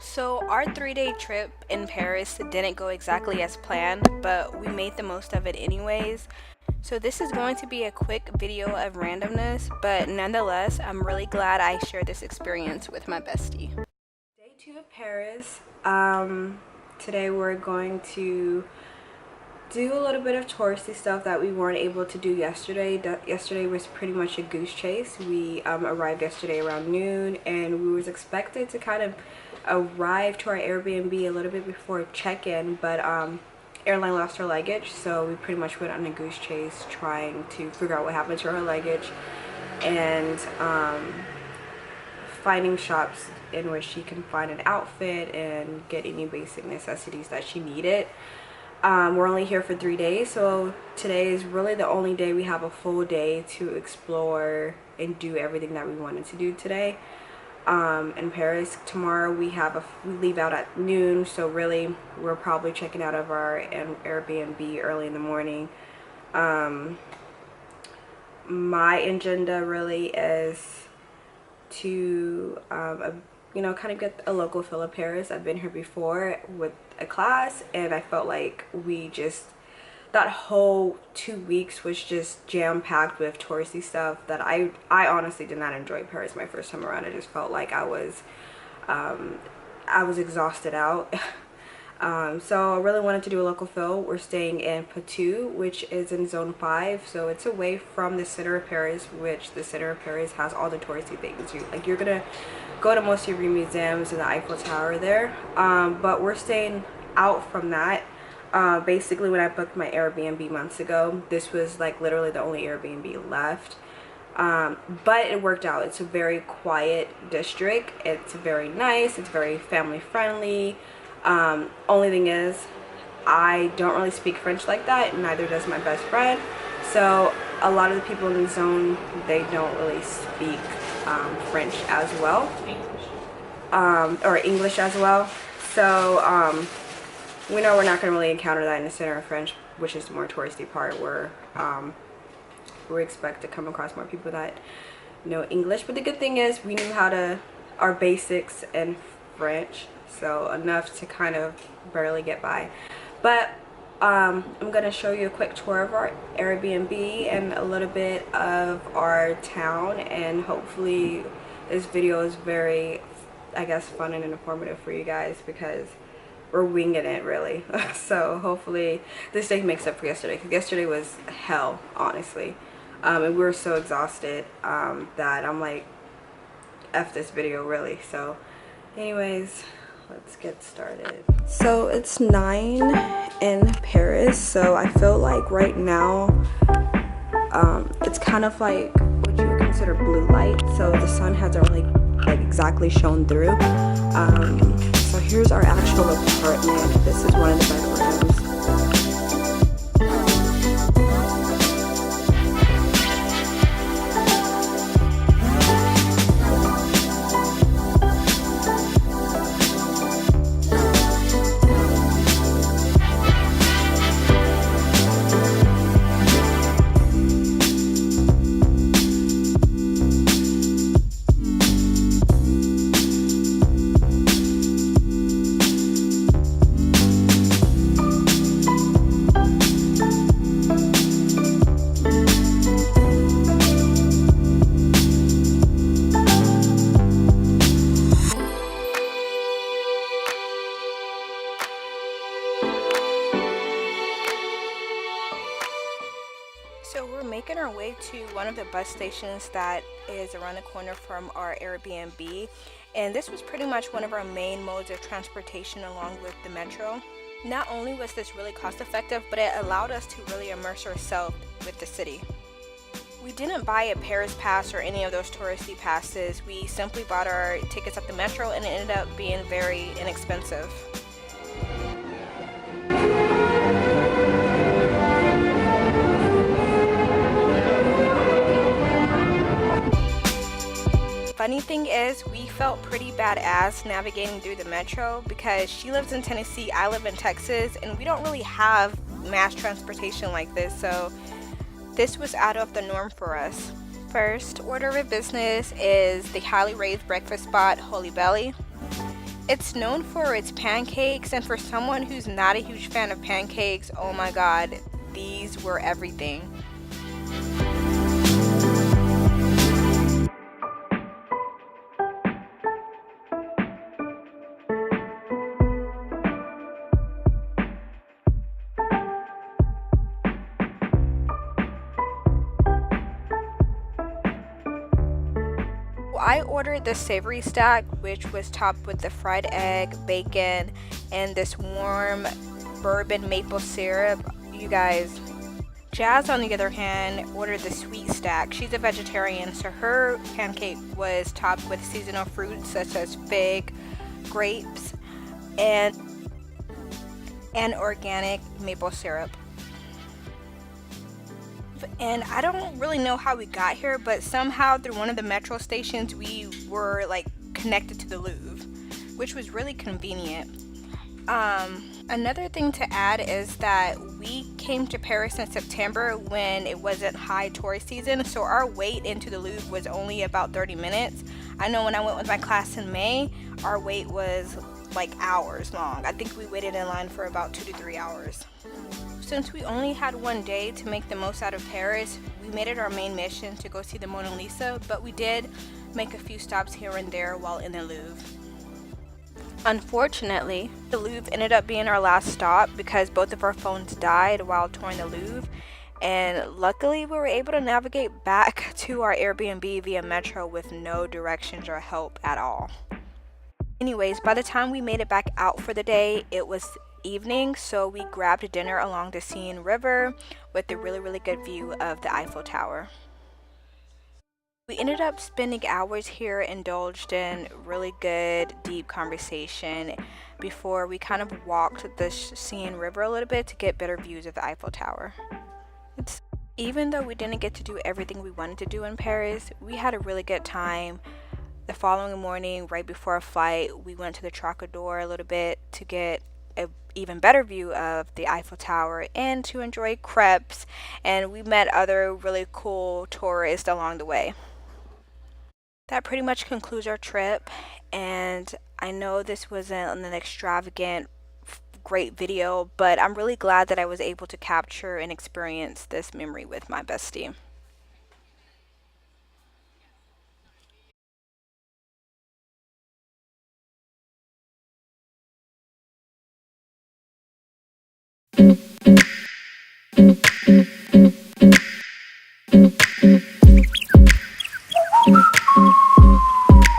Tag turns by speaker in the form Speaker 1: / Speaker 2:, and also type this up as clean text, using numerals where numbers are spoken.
Speaker 1: So our 3-day trip in Paris didn't go exactly as planned, but we made the most of it anyways. So this is going to be a quick video of randomness, but nonetheless, I'm really glad I shared this experience with my bestie. Day 2 of Paris. Today we're going to do a little bit of touristy stuff that we weren't able to do yesterday. Yesterday was pretty much a goose chase. We arrived yesterday around noon, and we was expected to kind of arrive to our Airbnb a little bit before check-in, but Airline lost her luggage, so we pretty much went on a goose chase trying to figure out what happened to her luggage and finding shops in which she can find an outfit and get any basic necessities that she needed. We're only here for 3 days, so today is really the only day we have a full day to explore and do everything that we wanted to do today in Paris. Tomorrow we leave out at noon, so really we're probably checking out of our Airbnb early in the morning. My agenda really is to kind of get a local feel of Paris. I've been here before with a class, and I felt like that whole 2 weeks was just jam-packed with touristy stuff that I honestly did not enjoy Paris my first time around. I just felt like I was exhausted out. So I really wanted to do a local feel. We're staying in Poitou, which is in zone 5, so it's away from the center of Paris, which the center of Paris has all the touristy things. You're gonna go to most of your museums and the Eiffel Tower there, but we're staying out from that. Basically, when I booked my Airbnb months ago, this was like literally the only Airbnb left, but it worked out. It's a very quiet district. It's very nice. It's very family friendly. Only thing is, I don't really speak French like that, neither does my best friend, so a lot of the people in the zone, they don't really speak French as well, or English as well, so we know we're not going to really encounter that in the center of French, which is the more touristy part, where we expect to come across more people that know English. But the good thing is we knew our basics in French, so enough to kind of barely get by. But I'm going to show you a quick tour of our Airbnb and a little bit of our town, and hopefully this video is very, I guess, fun and informative for you guys, because we're winging it really. So hopefully this day makes up for yesterday, because yesterday was hell, honestly, and we were so exhausted that I'm like, F this video really. So anyways, let's get started. So it's 9 in Paris, so I feel like right now it's kind of like what you would consider blue light, so the sun hasn't really like exactly shone through. So here's our actual apartment. This is one of the bedrooms. So we're making our way to one of the bus stations that is around the corner from our Airbnb, and this was pretty much one of our main modes of transportation along with the metro. Not only was this really cost effective, but it allowed us to really immerse ourselves with the city. We didn't buy a Paris pass or any of those touristy passes. We simply bought our tickets at the metro, and it ended up being very inexpensive. Funny thing is, we felt pretty badass navigating through the metro, because she lives in Tennessee, I live in Texas, and we don't really have mass transportation like this, so this was out of the norm for us. First order of business is the highly rated breakfast spot, Holy Belly. It's known for its pancakes, and for someone who's not a huge fan of pancakes, oh my god, these were everything. I ordered the savory stack, which was topped with the fried egg, bacon, and this warm bourbon maple syrup. You guys, Jazz, on the other hand, ordered the sweet stack. She's a vegetarian, so her pancake was topped with seasonal fruits such as fig, grapes, and organic maple syrup. And I don't really know how we got here, but somehow through one of the metro stations we were like connected to the Louvre, which was really convenient. Another thing to add is that we came to Paris in September when it wasn't high tourist season, so our wait into the Louvre was only about 30 minutes. I know when I went with my class in May, our wait was like hours long. I think we waited in line for about 2 to 3 hours. Since we only had one day to make the most out of Paris, we made it our main mission to go see the Mona Lisa, but we did make a few stops here and there while in the Louvre. Unfortunately, the Louvre ended up being our last stop because both of our phones died while touring the Louvre, and luckily we were able to navigate back to our Airbnb via metro with no directions or help at all. Anyways, by the time we made it back out for the day, it was evening, so we grabbed dinner along the Seine River with a really good view of the Eiffel Tower. We ended up spending hours here, indulged in really good deep conversation before we kind of walked the Seine River a little bit to get better views of the Eiffel Tower. Even though we didn't get to do everything we wanted to do in Paris, we had a really good time. The following morning, right before our flight, we went to the Trocadero a little bit to get an even better view of the Eiffel Tower and to enjoy crepes, and we met other really cool tourists along the way. That pretty much concludes our trip, and I know this wasn't an extravagant great video, but I'm really glad that I was able to capture and experience this memory with my bestie.